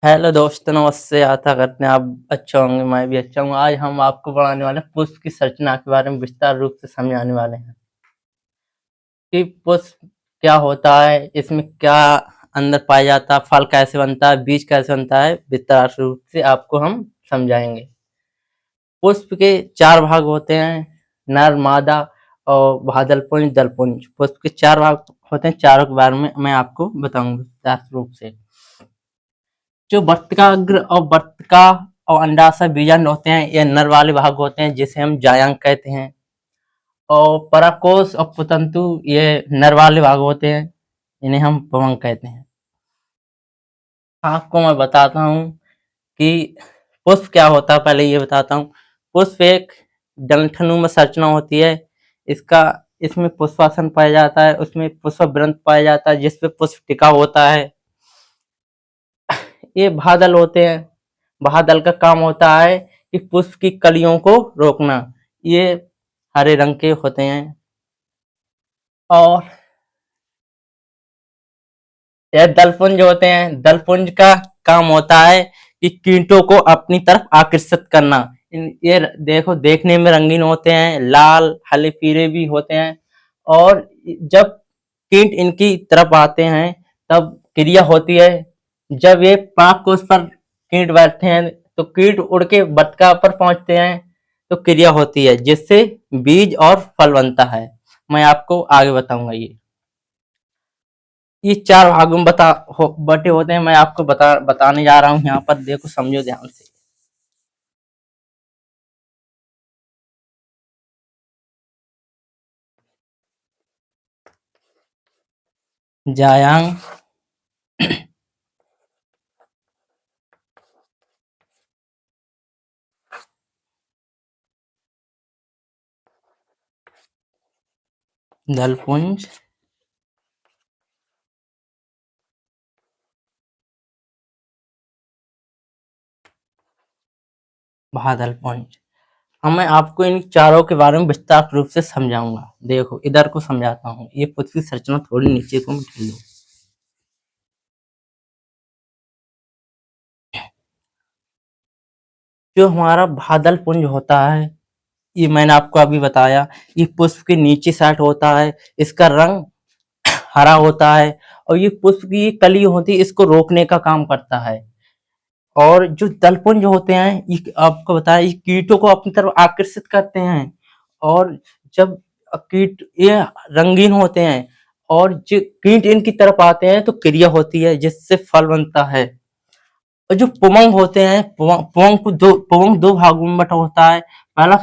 Hello दोस्तों, नमस्ते। आशा करते हैं आप अच्छे होंगे, मैं भी अच्छा हूँ। आज हम आपको पढ़ाने वाले हैं पुष्प की संरचना के बारे में विस्तार रूप से समझाने वाले हैं कि पुष्प क्या होता है, इसमें क्या अंदर पाया जाता है, फल कैसे बनता है, बीज कैसे बनता है, विस्तार रूप से आपको हम समझाएंगे। पुष्प के 4 भाग होते हैं, नर, मादा और बादलपुंज, दलपुंज। पुष्प के 4 भाग होते हैं, चारों के बारे में मैं आपको बताऊंगा विस्तार रूप से। जो वर्तिकाग्र और वर्तिका और अंडाशय बीजांड होते हैं, ये नर वाले भाग होते हैं जिसे हम जायांग कहते हैं। और पराकोष और पुतंतु ये नर वाले भाग होते हैं, इन्हें हम पवंग कहते हैं। आपको मैं बताता हूँ कि पुष्प क्या होता है। पहले ये बताता हूँ। पुष्प एक डंठनुमा संरचना होती है। इसका इसमें पुष्पासन पाया जाता है, उसमें पुष्प वृंत पाया जाता है जिसपे पुष्प टिका होता है। ये बादल होते हैं। बादल का काम होता है कि पुष्प की कलियों को रोकना। ये हरे रंग के होते हैं। और यह दलपुंज होते हैं। दलपुंज का काम होता है कि कीटों को अपनी तरफ आकर्षित करना। ये देखो, देखने में रंगीन होते हैं, लाल हरे पीले भी होते हैं। और जब कीट इनकी तरफ आते हैं तब क्रिया होती है। जब ये पाक कोष पर कीट बैठते हैं तो कीट उड़ के बतका पर पहुंचते हैं तो क्रिया होती है जिससे बीज और फल बनता है। मैं आपको आगे बताऊंगा। ये 4 भागों में बटे होते हैं। मैं आपको बताने जा रहा हूँ। यहाँ पर देखो, समझो ध्यान से। जायांग, दलपुंज, बादलपुंज। अब मैं आपको इन चारों के बारे में विस्तार रूप से समझाऊंगा। देखो, इधर को समझाता हूँ। ये पृथ्वी संरचना थोड़ी नीचे को ढील लो। जो हमारा बादल पुंज होता है, ये मैंने आपको अभी बताया। ये पुष्प के नीचे साइड होता है। इसका रंग हरा होता है और ये पुष्प की कली होती है, इसको रोकने का काम करता है। और जो दलपुंज होते हैं, ये आपको बताया, ये कीटों को अपनी तरफ आकर्षित करते हैं। और जब कीट ये रंगीन होते हैं और जो कीट इनकी तरफ आते हैं तो क्रिया होती है जिससे फल बनता है। और जो पुमंग होते हैं, पुमंग दो भागों में बटा होता है। पहला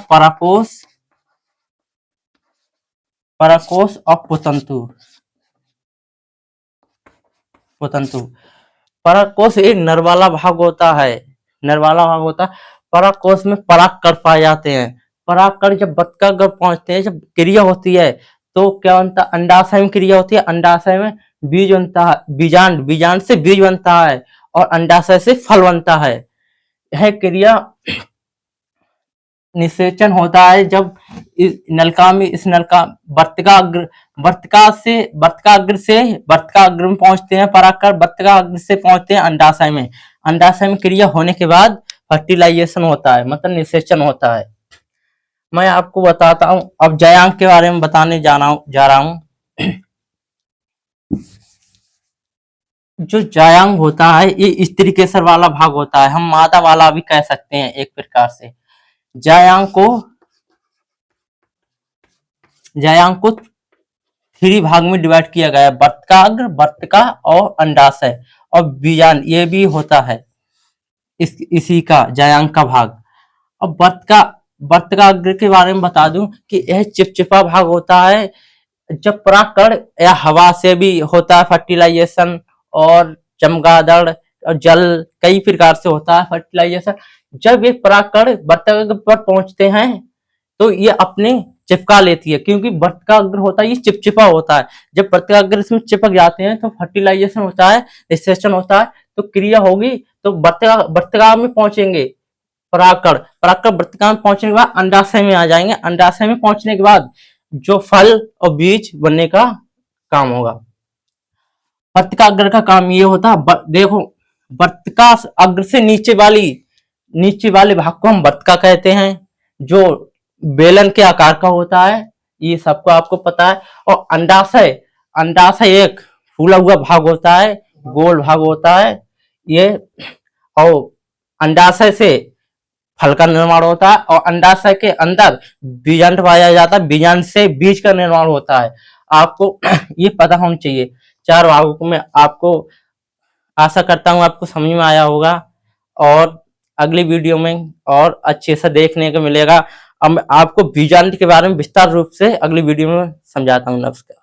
पराकोष और पुतंतु। पुतंतु पराकोष एक नर वाला भाग होता है। नर वाला भाग होता है। पराकोष में परागकण पाए जाते हैं। परागकण जब बतका गर्भ पहुंचते हैं, जब क्रिया होती है तो क्या बनता है, अंडाशय में क्रिया होती है। अंडाशय में बीज बनता है, बीजांड, बीजांड से बीज बनता है और अंडाशय से फल बनता है। यह क्रिया निषेचन होता है जब इस नलका में इस नलका वर्तिकाग्र वर्तिकाग्र में पहुंचते हैं परागकण, वर्तिकाग्र से पहुंचते हैं अंडाशय में। अंडाशय में क्रिया होने के बाद फर्टिलाइजेशन होता है, मतलब निषेचन होता है। मैं आपको बताता हूँ। अब जयांग के बारे में बताने जा रहा हूँ। जो जायांग होता है, ये स्त्री केसर वाला भाग होता है। हम मादा वाला भी कह सकते हैं एक प्रकार से। जायांग को जायांग को 3 भाग में डिवाइड किया गया है। वर्तिकाग्र, वर्तिका और अंडाशय और बीजांड, ये भी होता है इसी का जायांग का भाग। अब वर्तिकाग्र के बारे में बता दूं कि यह चिपचिपा भाग होता है। जब परागकण या हवा से भी होता है फर्टिलाइजेशन, और चमगादड़ और जल, कई प्रकार से होता है फर्टिलाइजेशन। जब ये परागकण वर्तिकाग्र पर पहुंचते हैं तो ये अपने चिपका लेती है, क्योंकि वर्तिकाग्र होता है ये चिपचिपा होता है। जब वर्तिकाग्र इसमें चिपक जाते हैं तो फर्टिलाइजेशन होता है, निषेचन होता है, तो क्रिया होगी तो वर्तिका में पहुंचेंगे। परागकण परागकण वर्तिका में पहुंचने के बाद अंडाशय में आ जाएंगे। अंडाशय में पहुंचने के बाद जो फल और बीज बनने का काम होगा। वर्तिकाग्र का काम ये होता है। देखो, वर्तिका अग्र से नीचे वाले भाग को हम वर्तिका कहते हैं, जो बेलन के आकार का होता है, ये सबको आपको पता है। और अंडाशय एक फूला हुआ भाग होता है, गोल भाग होता है ये। और अंडाशय से फल का निर्माण होता है, और अंडाशय के अंदर बीजांड पाया जाता है, बीजांड से बीज का निर्माण होता है। आपको ये पता होना चाहिए। 4 भागों में आपको, आशा करता हूँ आपको समझ में आया होगा, और अगली वीडियो में और अच्छे से देखने को मिलेगा। अब मैं आपको बीजांड के बारे में विस्तार रूप से अगली वीडियो में समझाता हूँ। नमस्कार।